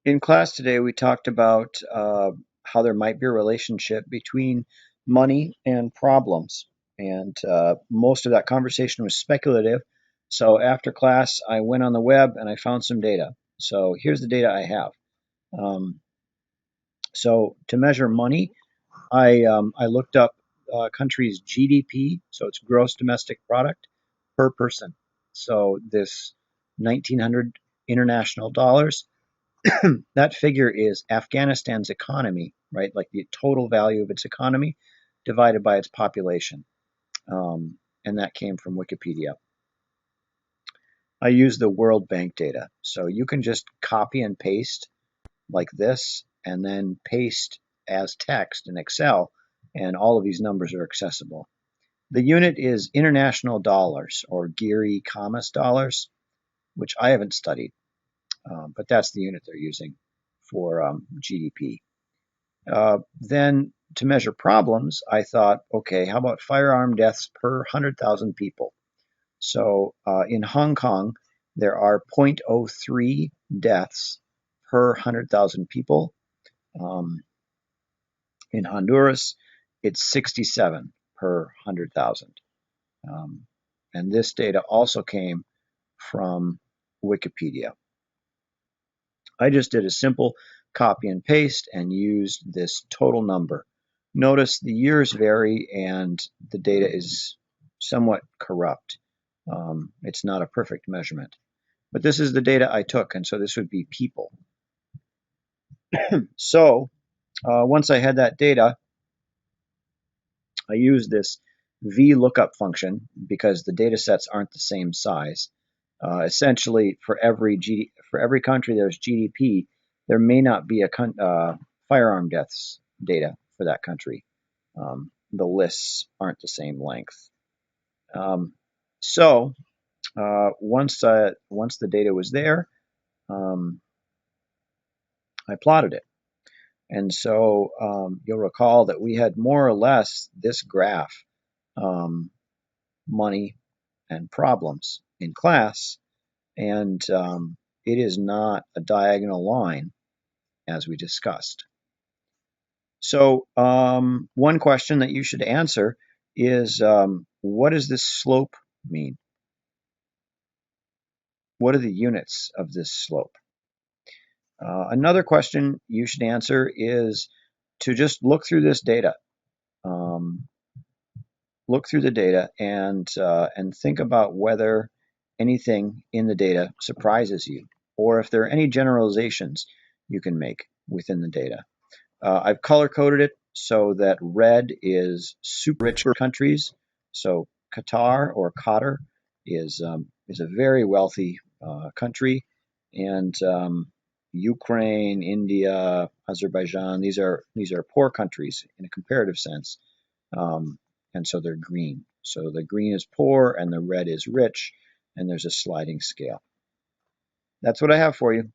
In class today, we talked about how there might be a relationship between money and problems. And most of that conversation was speculative. So after class, I went on the web and I found some data. So here's the data I have. Um, so to measure money, I looked up countries' GDP, so it's gross domestic product per person. So this 1900 international dollars, that figure is Afghanistan's economy, right? Like the total value of its economy divided by its population. And that came from Wikipedia. I use the World Bank data. So you can just copy and paste like this and then paste as text in Excel, and all of these numbers are accessible. The unit is international dollars or Geary Kamas dollars, which I haven't studied, but that's the unit they're using for GDP. Then to measure problems, I thought, okay, how about firearm deaths per 100,000 people? So in Hong Kong, there are 0.03 deaths per 100,000 people. In Honduras, it's 67 per 100,000. And this data also came from Wikipedia. I just did a simple copy and paste and used this total number. Notice the years vary and the data is somewhat corrupt. It's not a perfect measurement. But this is the data I took, and so this would be people. So once I had that data, I used this VLOOKUP function because the data sets aren't the same size. Essentially, for every country there's GDP, there may not be a firearm deaths data for that country. The lists aren't the same length. So once the data was there, I plotted it. And so you'll recall that we had more or less this graph, money and problems in class, and it is not a diagonal line as we discussed. So one question that you should answer is, what does this slope mean? What are the units of this slope? Another question you should answer is to just look through this data. Look through the data and think about whether anything in the data surprises you, or if there are any generalizations you can make within the data. I've color coded it so that red is super rich countries. So Qatar or Qatar is a very wealthy country, and Ukraine, India, Azerbaijan, these are poor countries in a comparative sense, and so they're green. So the green is poor and the red is rich, and there's a sliding scale. That's what I have for you.